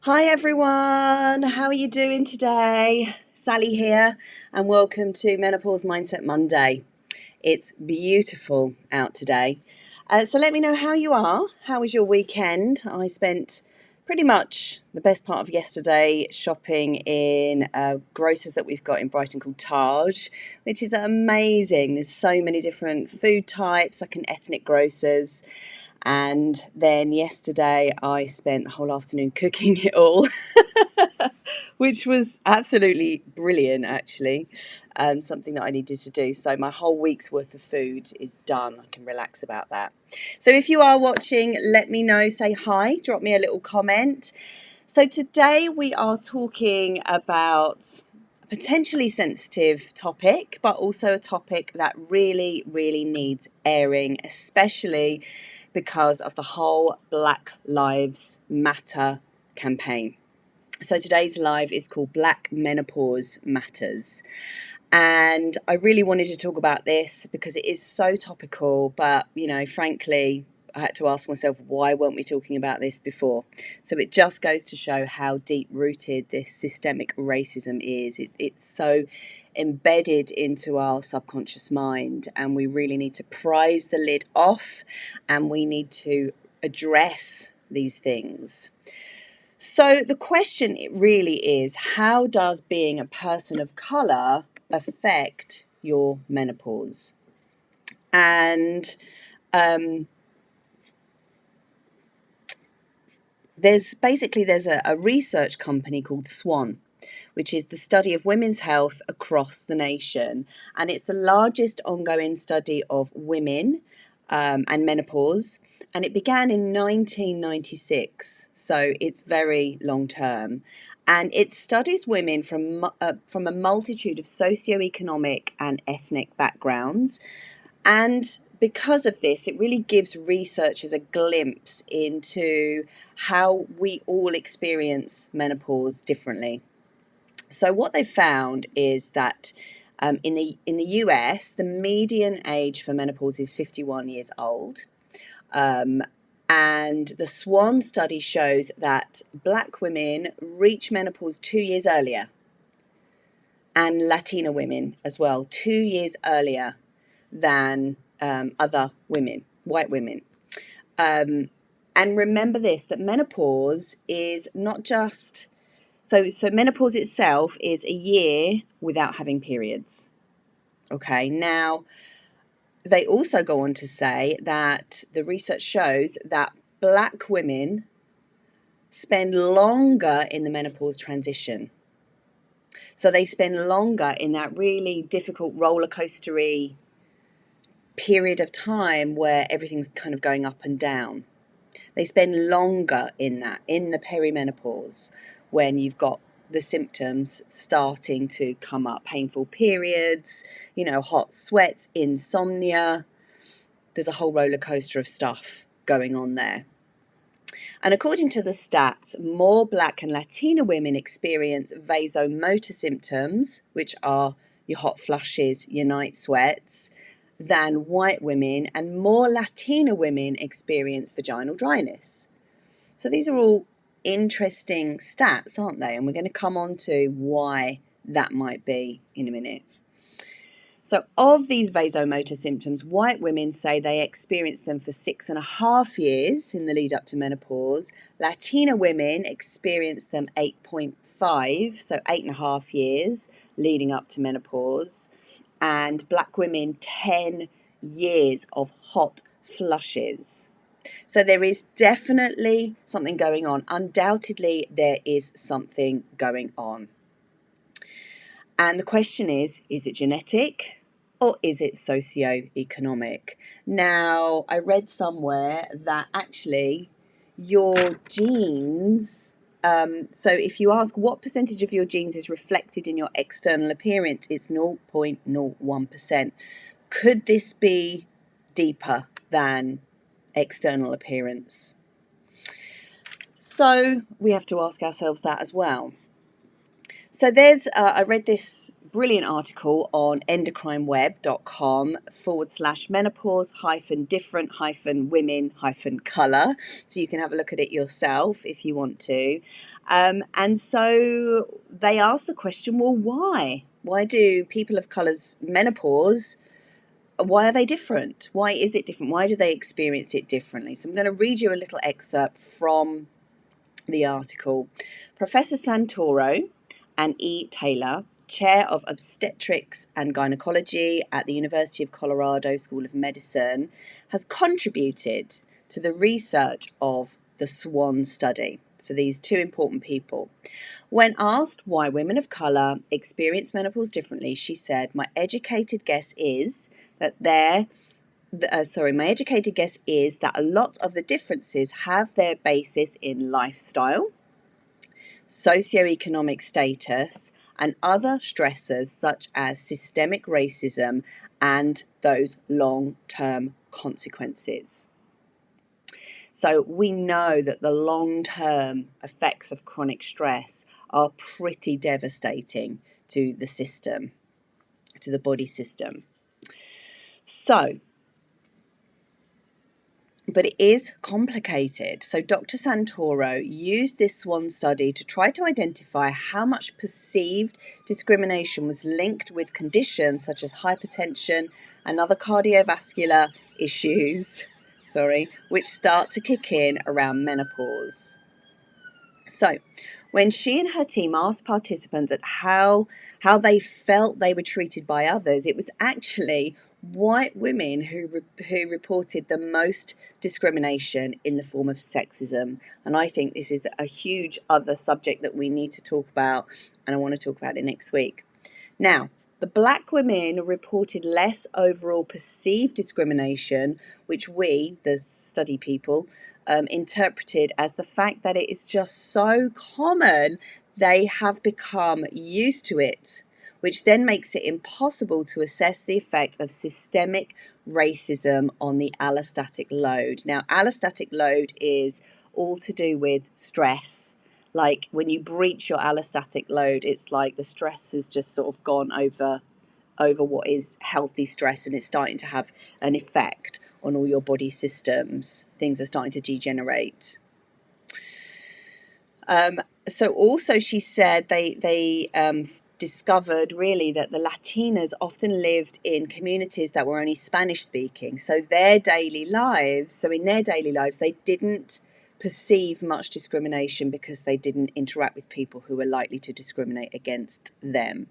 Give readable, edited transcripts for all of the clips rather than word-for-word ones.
Hi everyone, how are you doing today? Sally here, and welcome to Menopause Mindset Monday. It's beautiful out today. So let me know how you are. How was your weekend? I spent pretty much the best part of yesterday shopping in grocers that we've got in Brighton called Taj, which is amazing. There's so many different food types, like an ethnic grocers. And then yesterday I spent the whole afternoon cooking it all, which was absolutely brilliant, actually. Something that I needed to do. So my whole week's worth of food is done. I can relax about that. So if you are watching, let me know, say hi, drop me a little comment. So today we are talking about a potentially sensitive topic, but also a topic that really, really needs airing, especially because of the whole Black Lives Matter campaign. So today's live is called Black Menopause Matters. And I really wanted to talk about this because it is so topical, but, frankly, I had to ask myself, why weren't we talking about this before? So it just goes to show how deep-rooted this systemic racism is. It's so embedded into our subconscious mind, and we really need to prise the lid off, and we need to address these things. So the question really is, how does being a person of colour affect your menopause? And there's a research company called Swan, which is the study of women's health across the nation, and it's the largest ongoing study of women and menopause, and it began in 1996, so it's very long term, and it studies women from a multitude of socioeconomic and ethnic backgrounds. And because of this, it really gives researchers a glimpse into how we all experience menopause differently. So what they found is that in the US, the median age for menopause is 51 years old. And the Swan study shows that Black women reach menopause 2 years earlier, and Latina women as well, 2 years earlier than other women, white women. And remember this, that menopause is not just... So menopause itself is a year without having periods. Okay, now they also go on to say that the research shows that Black women spend longer in the menopause transition. So they spend longer in that really difficult roller coastery period of time where everything's kind of going up and down. They spend longer in that, in the perimenopause, when you've got the symptoms starting to come up, painful periods, hot sweats, insomnia. There's a whole roller coaster of stuff going on there. And according to the stats, more Black and Latina women experience vasomotor symptoms, which are your hot flushes, your night sweats, than white women, and more Latina women experience vaginal dryness. So these are all interesting stats, aren't they? And we're going to come on to why that might be in a minute. So of these vasomotor symptoms, white women say they experience them for 6.5 years in the lead up to menopause. Latina women experience them 8.5, so 8.5 years leading up to menopause. And Black women, 10 years of hot flushes. So there is definitely something going on. Undoubtedly, there is something going on. And the question is it genetic or is it socioeconomic? Now, I read somewhere that actually your genes, so if you ask what percentage of your genes is reflected in your external appearance, it's 0.01%. Could this be deeper than external appearance? So we have to ask ourselves that as well. So there's, I read this brilliant article on endocrineweb.com/menopause different women colour. So you can have a look at it yourself if you want to. And so they asked the question, well, why? Why do people of colour's menopause, why are they different? Why is it different? Why do they experience it differently? So I'm going to read you a little excerpt from the article. Professor Santoro and E. Taylor, Chair of Obstetrics and Gynecology at the University of Colorado School of Medicine, has contributed to the research of the SWAN study. So these two important people. When asked why women of colour experience menopause differently, she said, my educated guess is that a lot of the differences have their basis in lifestyle, socioeconomic status, and other stressors such as systemic racism and those long-term consequences. So we know that the long-term effects of chronic stress are pretty devastating to the system, to the body system. But it is complicated. So Dr. Santoro used this SWAN study to try to identify how much perceived discrimination was linked with conditions such as hypertension and other cardiovascular issues, which start to kick in around menopause. So when she and her team asked participants at how they felt they were treated by others, it was actually white women who reported the most discrimination in the form of sexism. And I think this is a huge other subject that we need to talk about, and I want to talk about it next week. Now, the black women reported less overall perceived discrimination, which we, the study people, interpreted as the fact that it is just so common they have become used to it, which then makes it impossible to assess the effect of systemic racism on the allostatic load. Now, allostatic load is all to do with stress. Like when you breach your allostatic load, it's like the stress has just sort of gone over what is healthy stress, and it's starting to have an effect on all your body systems. Things are starting to degenerate. So also she said they discovered really that the Latinas often lived in communities that were only Spanish speaking. So in their daily lives, they didn't perceive much discrimination because they didn't interact with people who were likely to discriminate against them.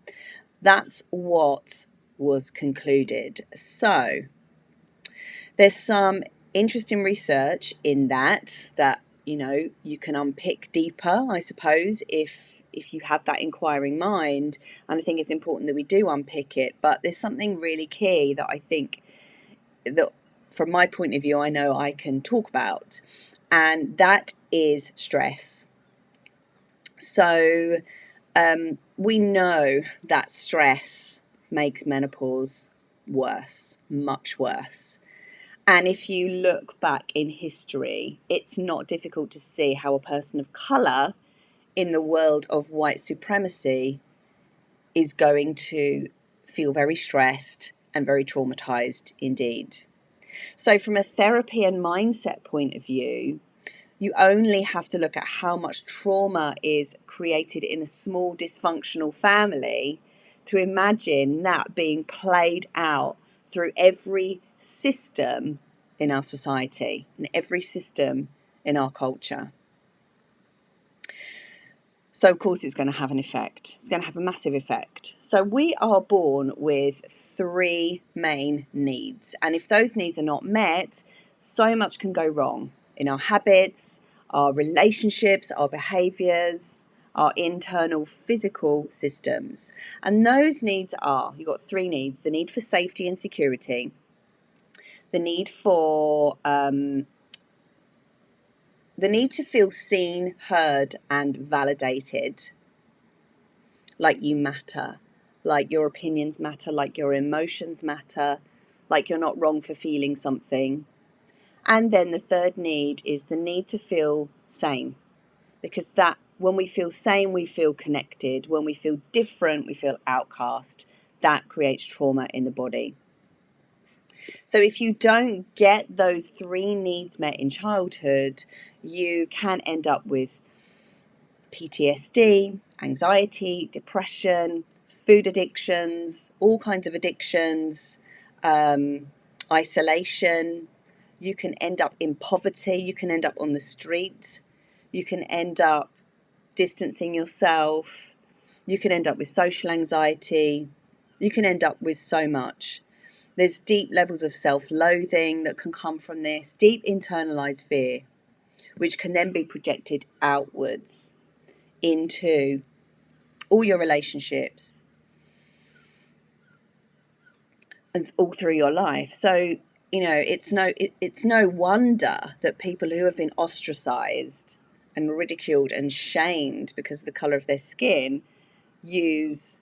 That's what was concluded. So there's some interesting research in that you can unpick deeper, I suppose, if you have that inquiring mind. And I think it's important that we do unpick it. But there's something really key that I think that, from my point of view, I know I can talk about, and that is stress. So we know that stress makes menopause worse, much worse. And if you look back in history, it's not difficult to see how a person of colour in the world of white supremacy is going to feel very stressed and very traumatised indeed. So from a therapy and mindset point of view, you only have to look at how much trauma is created in a small dysfunctional family to imagine that being played out through every system in our society and every system in our culture. So, of course, it's going to have an effect. It's going to have a massive effect. So we are born with 3 main needs. And if those needs are not met, so much can go wrong in our habits, our relationships, our behaviours, our internal physical systems. And those needs are, you've got 3 needs: the need for safety and security, the need for the need to feel seen, heard, and validated, like you matter, like your opinions matter, like your emotions matter, like you're not wrong for feeling something. And then the third need is the need to feel sane, because that When we feel sane, we feel connected. When we feel different, we feel outcast. That creates trauma in the body. So if you don't get those 3 needs met in childhood, you can end up with PTSD, anxiety, depression, food addictions, all kinds of addictions, isolation. You can end up in poverty. You can end up on the street. You can end up distancing yourself. You can end up with social anxiety. You can end up with so much. There's deep levels of self-loathing that can come from this, deep internalized fear, which can then be projected outwards into all your relationships and all through your life. So, it's no wonder that people who have been ostracized and ridiculed and shamed because of the color of their skin use,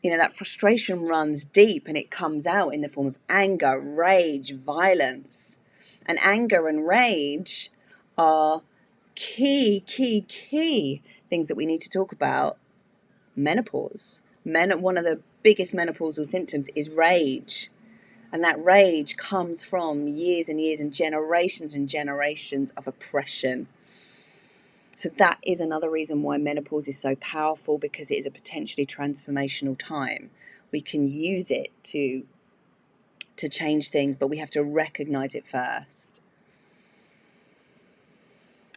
that frustration runs deep, and it comes out in the form of anger, rage, violence. And anger and rage are key things that we need to talk about. Menopause. One of the biggest menopausal symptoms is rage. And that rage comes from years and years and generations of oppression. So that is another reason why menopause is so powerful, because it is a potentially transformational time. We can use it to change things, but we have to recognize it first.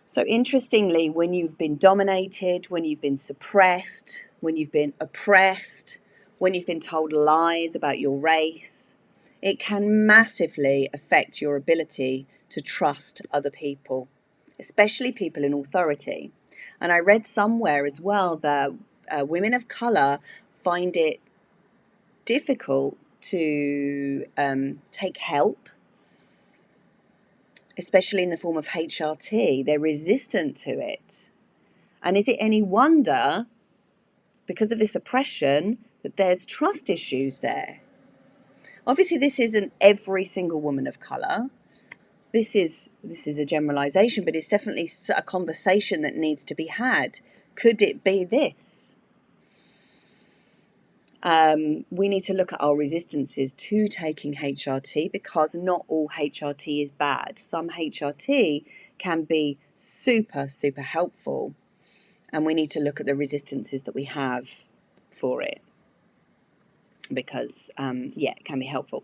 So interestingly, when you've been dominated, when you've been suppressed, when you've been oppressed, when you've been told lies about your race, it can massively affect your ability to trust other people, especially people in authority. And I read somewhere as well that women of colour find it difficult to take help, especially in the form of HRT. They're resistant to it. And is it any wonder, because of this oppression, that there's trust issues there? Obviously, this isn't every single woman of colour. This is a generalisation, but it's definitely a conversation that needs to be had. Could it be this? We need to look at our resistances to taking HRT, because not all HRT is bad. Some HRT can be super, super helpful, and we need to look at the resistances that we have for it, because, it can be helpful.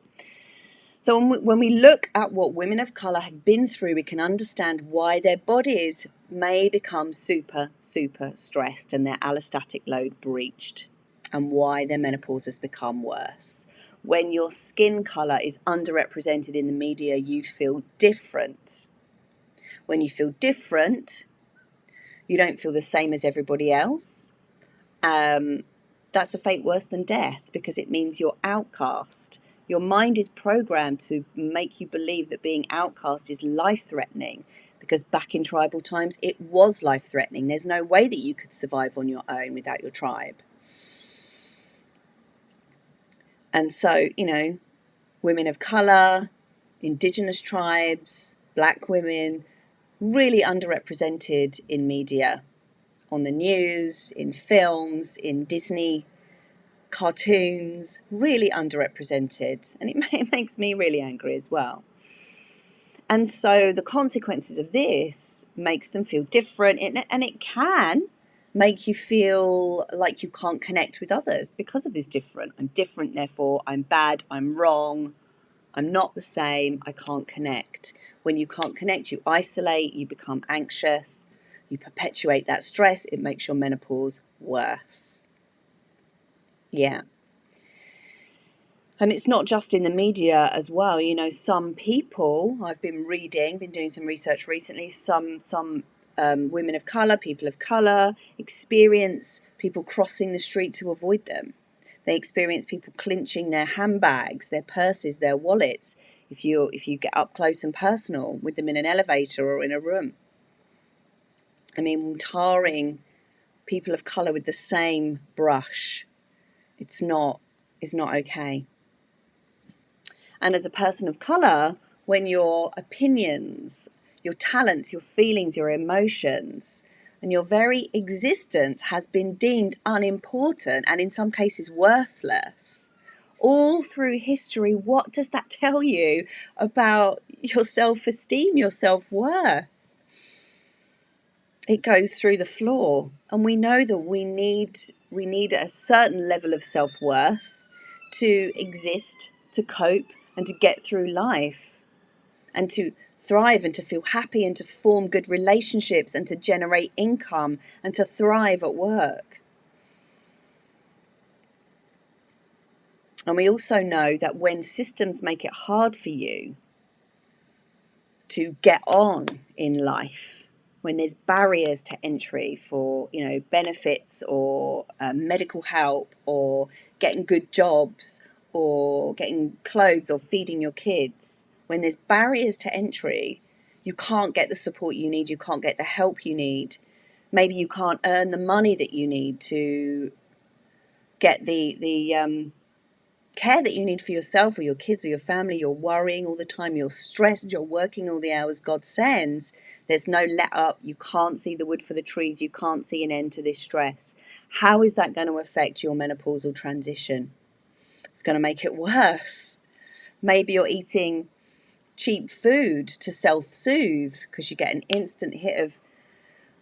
So when we look at what women of colour have been through, we can understand why their bodies may become super, super stressed and their allostatic load breached, and why their menopause has become worse. When your skin colour is underrepresented in the media, you feel different. When you feel different, you don't feel the same as everybody else. That's a fate worse than death, because it means you're outcast. Your mind is programmed to make you believe that being outcast is life-threatening, because back in tribal times, it was life-threatening. There's no way that you could survive on your own without your tribe. And so, women of colour, indigenous tribes, black women, really underrepresented in media, on the news, in films, in Disney cartoons, really underrepresented. And it makes me really angry as well. And so the consequences of this makes them feel different, and it can make you feel like you can't connect with others because of this different. I'm different, therefore I'm bad, I'm wrong, I'm not the same, I can't connect. When you can't connect, you isolate, you become anxious, you perpetuate that stress, it makes your menopause worse. Yeah. And it's not just in the media as well. Some people, I've been doing some research recently, some women of colour, people of colour, experience people crossing the street to avoid them. They experience people clinching their handbags, their purses, their wallets, if you get up close and personal with them in an elevator or in a room. I mean, tarring people of colour with the same brush, it's not okay. And as a person of colour, when your opinions, your talents, your feelings, your emotions and your very existence has been deemed unimportant and in some cases worthless. All through history, what does that tell you about your self-esteem, your self-worth? It goes through the floor, and we know that we need a certain level of self-worth to exist, to cope, and to get through life, and to thrive, and to feel happy, and to form good relationships, and to generate income, and to thrive at work. And we also know that when systems make it hard for you to get on in life, when there's barriers to entry for, benefits or medical help or getting good jobs or getting clothes or feeding your kids, when there's barriers to entry, you can't get the support you need, you can't get the help you need. Maybe you can't earn the money that you need to get the care that you need for yourself or your kids or your family. You're worrying all the time, you're stressed, you're working all the hours God sends. There's no let up, you can't see the wood for the trees, you can't see an end to this stress. How is that going to affect your menopausal transition? It's going to make it worse. Maybe you're eating cheap food to self-soothe because you get an instant hit of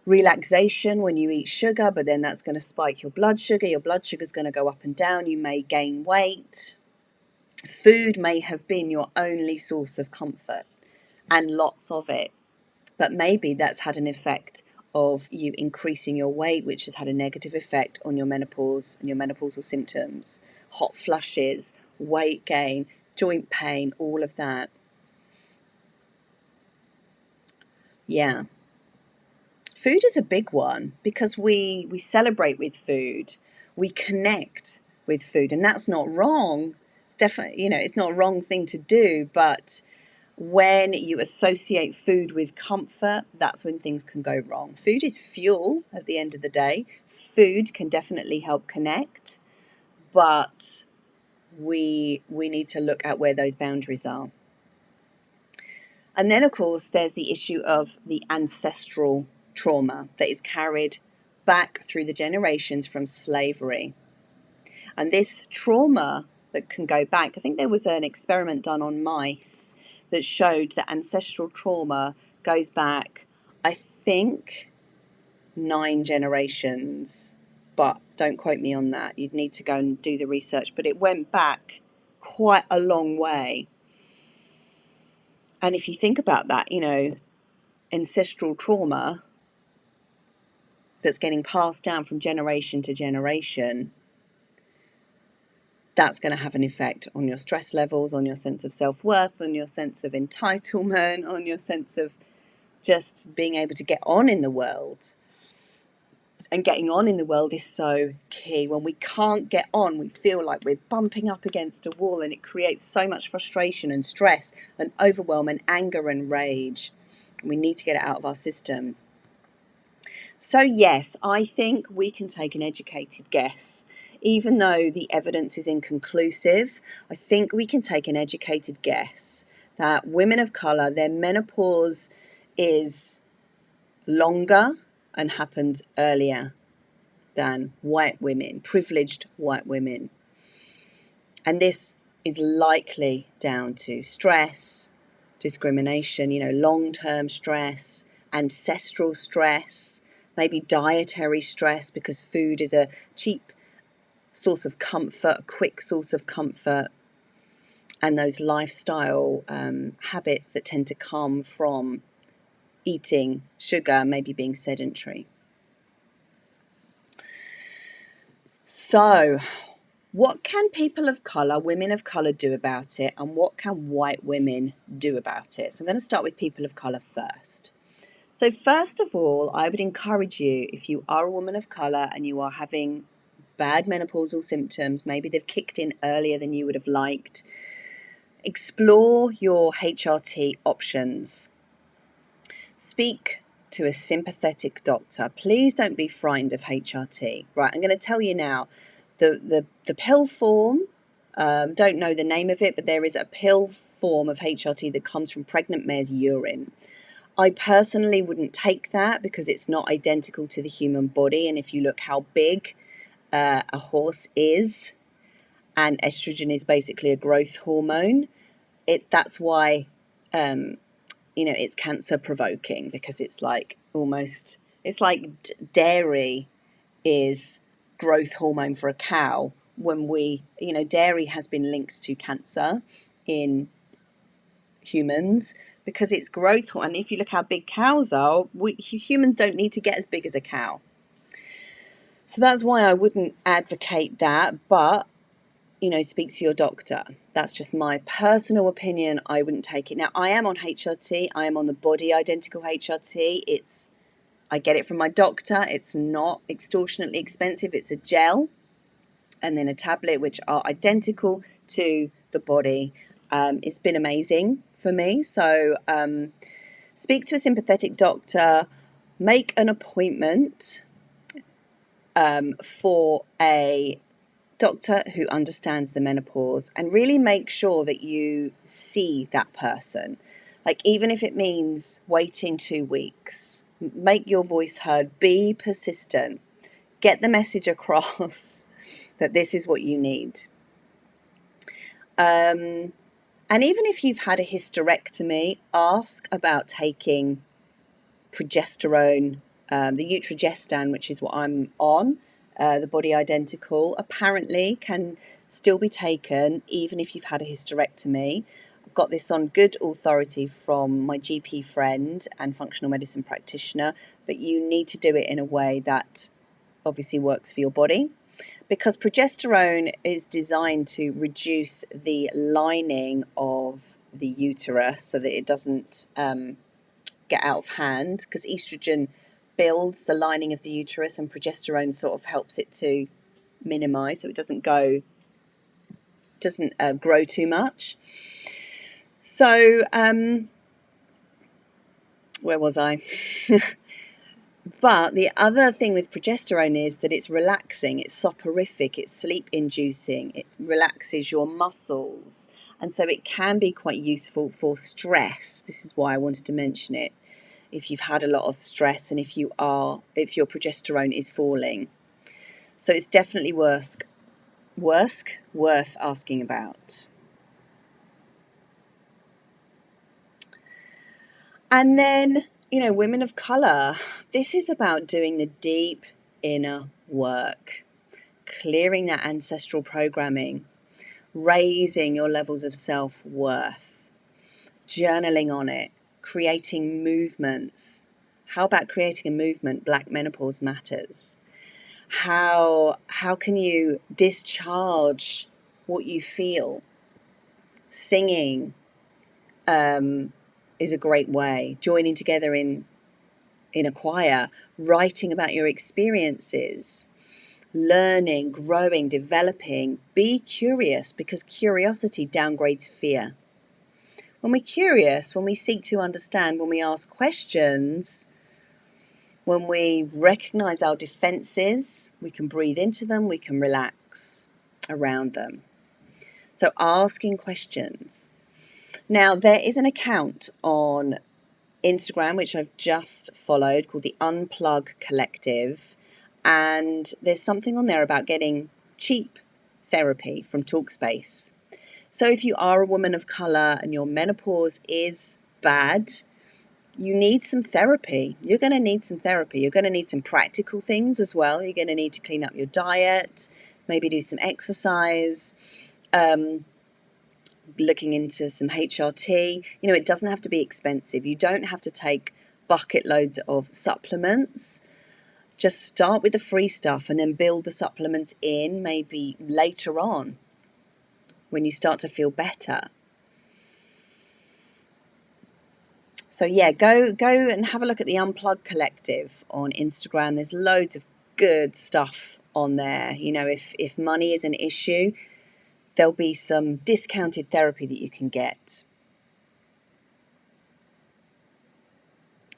relaxation when you eat sugar, but then that's going to spike your blood sugar. Your blood sugar is going to go up and down. You may gain weight. Food may have been your only source of comfort, and lots of it, but maybe that's had an effect of you increasing your weight, which has had a negative effect on your menopause and your menopausal symptoms, hot flushes, weight gain, joint pain, all of that. Yeah. Food is a big one because we celebrate with food, we connect with food, and that's not wrong. It's definitely, it's not a wrong thing to do, but when you associate food with comfort, that's when things can go wrong. Food is fuel at the end of the day. Food can definitely help connect, but we need to look at where those boundaries are. And then, of course, there's the issue of the ancestral trauma that is carried back through the generations from slavery. And this trauma that can go back, I think there was an experiment done on mice that showed that ancestral trauma goes back, I think, 9 generations, but don't quote me on that. You'd need to go and do the research, but it went back quite a long way. And if you think about that, ancestral trauma that's getting passed down from generation to generation, that's going to have an effect on your stress levels, on your sense of self-worth, on your sense of entitlement, on your sense of just being able to get on in the world. And getting on in the world is so key. When we can't get on, we feel like we're bumping up against a wall, and it creates so much frustration and stress and overwhelm and anger and rage. We need to get it out of our system. So yes, I think we can take an educated guess. Even though the evidence is inconclusive, I think we can take an educated guess that women of colour, their menopause is longer and happens earlier than white women, privileged white women. And this is likely down to stress, discrimination, long-term stress, ancestral stress, maybe dietary stress because food is a cheap source of comfort, a quick source of comfort, and those lifestyle habits that tend to come from eating sugar, maybe being sedentary. So, what can people of colour, women of colour, do about it, and what can white women do about it? So I'm going to start with people of colour first. So first of all, I would encourage you, if you are a woman of colour and you are having bad menopausal symptoms, maybe they've kicked in earlier than you would have liked, explore your HRT options. Speak to a sympathetic doctor. Please don't be frightened of HRT. Right, I'm going to tell you now, the pill form, don't know the name of it, but there is a pill form of HRT that comes from pregnant mare's urine. I personally wouldn't take that because it's not identical to the human body. And if you look how big a horse is, and estrogen is basically a growth hormone, that's why it's cancer provoking, because it's like dairy is growth hormone for a cow. When dairy has been linked to cancer in humans because it's growth. And if you look how big cows are, humans don't need to get as big as a cow. So that's why I wouldn't advocate that, but speak to your doctor. That's just my personal opinion. I wouldn't take it. Now, I am on HRT. I am on the body identical HRT. I get it from my doctor. It's not extortionately expensive. It's a gel and then a tablet, which are identical to the body. It's been amazing for me. So speak to a sympathetic doctor, make an appointment for a doctor who understands the menopause, and really make sure that you see that person. Like, even if it means waiting 2 weeks, make your voice heard, be persistent, get the message across that this is what you need. And even if you've had a hysterectomy, ask about taking progesterone, the Utrogestan, which is what I'm on. The body identical apparently can still be taken even if you've had a hysterectomy. I've got this on good authority from my GP friend and functional medicine practitioner, but you need to do it in a way that obviously works for your body, because progesterone is designed to reduce the lining of the uterus so that it doesn't get out of hand, because estrogen builds the lining of the uterus and progesterone sort of helps it to minimize so it doesn't grow too much. So where was I? But the other thing with progesterone is that it's relaxing, it's soporific, it's sleep inducing, it relaxes your muscles, and so it can be quite useful for stress. This is why I wanted to mention it. If you've had a lot of stress and if your progesterone is falling. So it's definitely worth asking about. And then, women of colour, this is about doing the deep inner work, clearing that ancestral programming, raising your levels of self-worth, journaling on it, creating movements. How about creating a movement, Black Menopause Matters? How can you discharge what you feel? Singing is a great way. Joining together in a choir, writing about your experiences, learning, growing, developing. Be curious, because curiosity downgrades fear. When we're curious, when we seek to understand, when we ask questions, when we recognize our defenses, we can breathe into them, we can relax around them. So asking questions. Now, there is an account on Instagram, which I've just followed, called the Unplug Collective. And there's something on there about getting cheap therapy from Talkspace. So if you are a woman of colour and your menopause is bad, you need some therapy. You're going to need some therapy. You're going to need some practical things as well. You're going to need to clean up your diet, maybe do some exercise, looking into some HRT. It doesn't have to be expensive. You don't have to take bucket loads of supplements. Just start with the free stuff and then build the supplements in maybe later on when you start to feel better. So yeah, go and have a look at the Unplug Collective on Instagram. There's loads of good stuff on there. If money is an issue, there'll be some discounted therapy that you can get.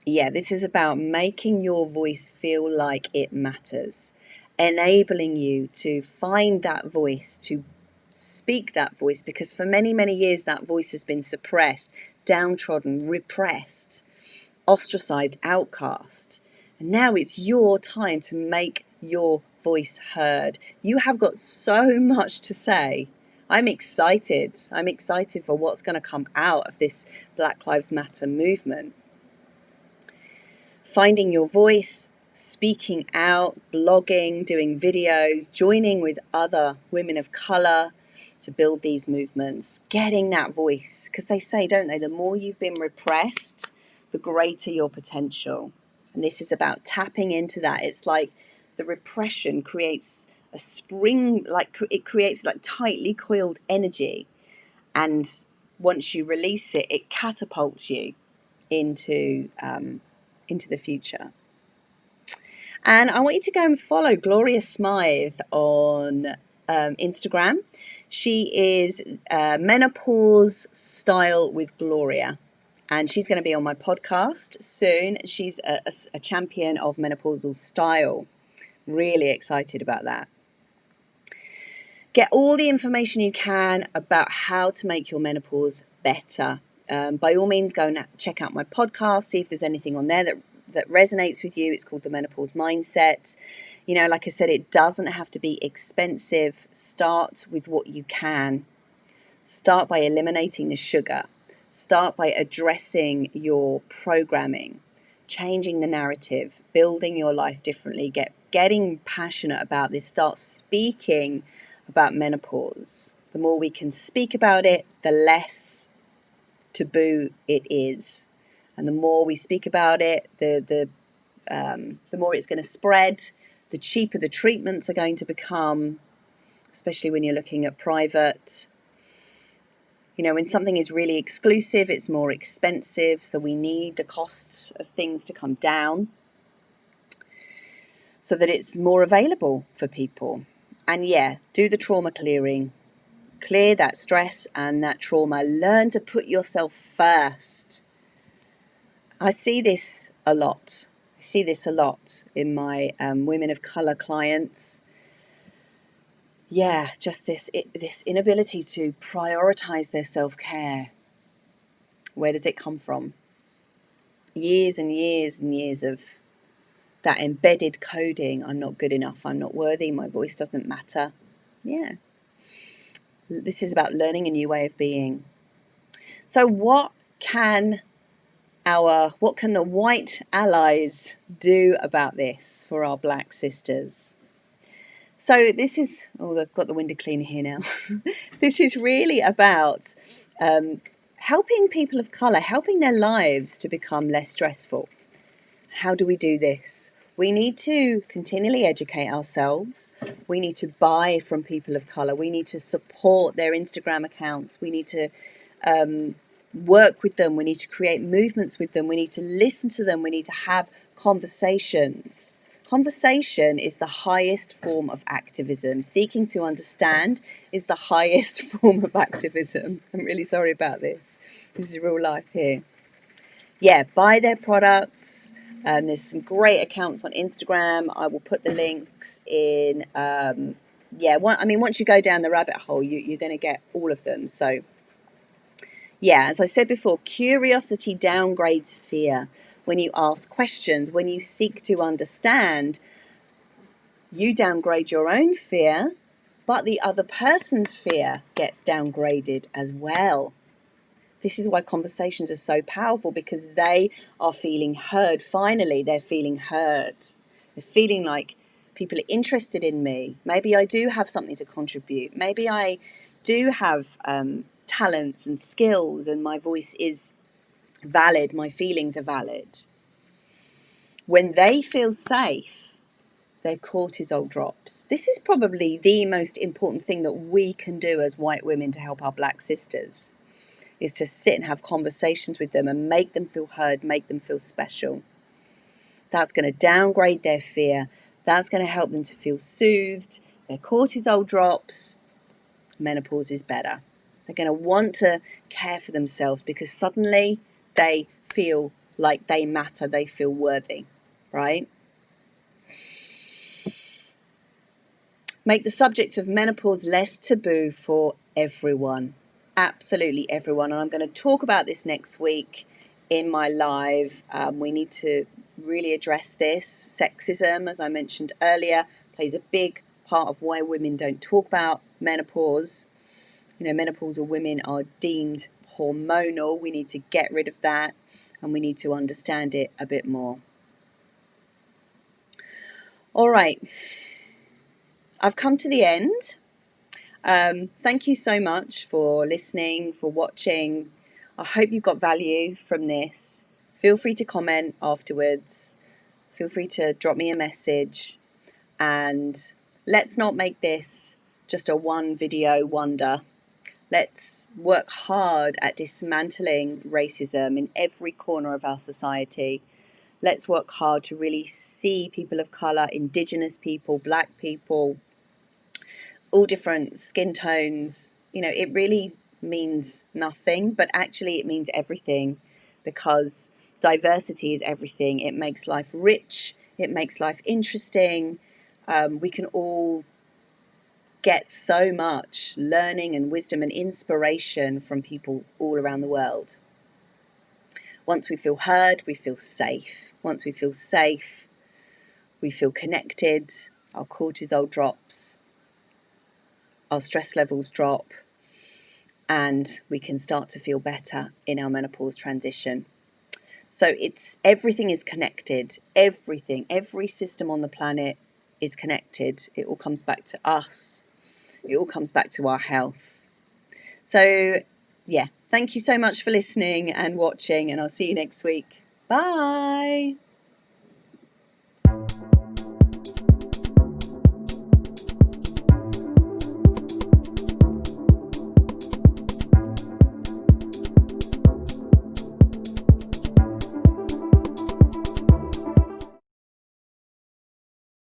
Yeah, this is about making your voice feel like it matters, enabling you to find that voice, to speak that voice, because for many, many years that voice has been suppressed, downtrodden, repressed. ostracized, outcast. And now it's your time to make your voice heard. You have got so much to say. I'm excited. I'm excited for what's going to come out of this Black Lives Matter movement. Finding your voice, speaking out, blogging, doing videos, joining with other women of colour to build these movements, getting that voice. Because they say, don't they, the more you've been repressed, the greater your potential. And this is about tapping into that. It's like the repression creates a spring, like it creates like tightly coiled energy. And once you release it, it catapults you into the future. And I want you to go and follow Gloria Smythe on Instagram. She is Menopause Style with Gloria, and she's going to be on my podcast soon. She's a champion of menopausal style. Really excited about that. Get all the information you can about how to make your menopause better. By all means, go and check out my podcast, see if there's anything on there that resonates with you. It's called The Menopause Mindset. You know, like I said, it doesn't have to be expensive. Start with what you can. Start by eliminating the sugar. Start by addressing your programming, changing the narrative, building your life differently, getting passionate about this. Start speaking about menopause. The more we can speak about it, the less taboo it is, and the more we speak about it, the more it's going to spread. The cheaper the treatments are going to become, especially when you're looking at private. You know, when something is really exclusive, it's more expensive, so we need the costs of things to come down so that it's more available for people. And yeah, do the trauma clearing. Clear that stress and that trauma. Learn to put yourself first. I see this a lot. I see this a lot in my women of colour clients. Yeah, just this inability to prioritise their self-care. Where does it come from? Years and years and years of that embedded coding. I'm not good enough. I'm not worthy. My voice doesn't matter. Yeah. This is about learning a new way of being. So what can the white allies do about this for our black sisters? So this is, I've got the window cleaner here now. This is really about helping people of colour, helping their lives to become less stressful. How do we do this? We need to continually educate ourselves. We need to buy from people of colour. We need to support their Instagram accounts. We need to work with them. We need to create movements with them. We need to listen to them. We need to have conversations. Conversation is the highest form of activism. Seeking to understand is the highest form of activism. I'm really sorry about this. This is real life here. Yeah, buy their products. There's some great accounts on Instagram. I will put the links in. Once you go down the rabbit hole, you're going to get all of them. So, yeah, as I said before, curiosity downgrades fear. When you ask questions, when you seek to understand, you downgrade your own fear, but the other person's fear gets downgraded as well. This is why conversations are so powerful, because they are feeling heard. Finally, they're feeling heard. They're feeling like people are interested in me. Maybe I do have something to contribute. Maybe I do have talents and skills, and my voice is valid. My feelings are valid. When they feel safe, their cortisol drops. This is probably the most important thing that we can do as white women to help our black sisters, is to sit and have conversations with them and make them feel heard, make them feel special. That's going to downgrade their fear. That's going to help them to feel soothed. Their cortisol drops. Menopause is better. They're going to want to care for themselves because suddenly they feel like they matter. They feel worthy, right? Make the subject of menopause less taboo for everyone. Absolutely everyone. And I'm going to talk about this next week in my live. We need to really address this. Sexism, as I mentioned earlier, plays a big part of why women don't talk about menopause. Menopausal women are deemed hormonal. We need to get rid of that, and we need to understand it a bit more. All right, I've come to the end. Thank you so much for listening, for watching. I hope you got value from this. Feel free to comment afterwards. Feel free to drop me a message. And let's not make this just a one video wonder. Let's work hard at dismantling racism in every corner of our society. Let's work hard to really see people of colour, Indigenous people, Black people, all different skin tones. It really means nothing, but actually it means everything, because diversity is everything. It makes life rich, it makes life interesting. We can all get so much learning and wisdom and inspiration from people all around the world. Once we feel heard, we feel safe. Once we feel safe, we feel connected, our cortisol drops, our stress levels drop, and we can start to feel better in our menopause transition. So everything is connected. Everything, every system on the planet is connected. It all comes back to us. It all comes back to our health. So yeah, thank you so much for listening and watching, and I'll see you next week. Bye.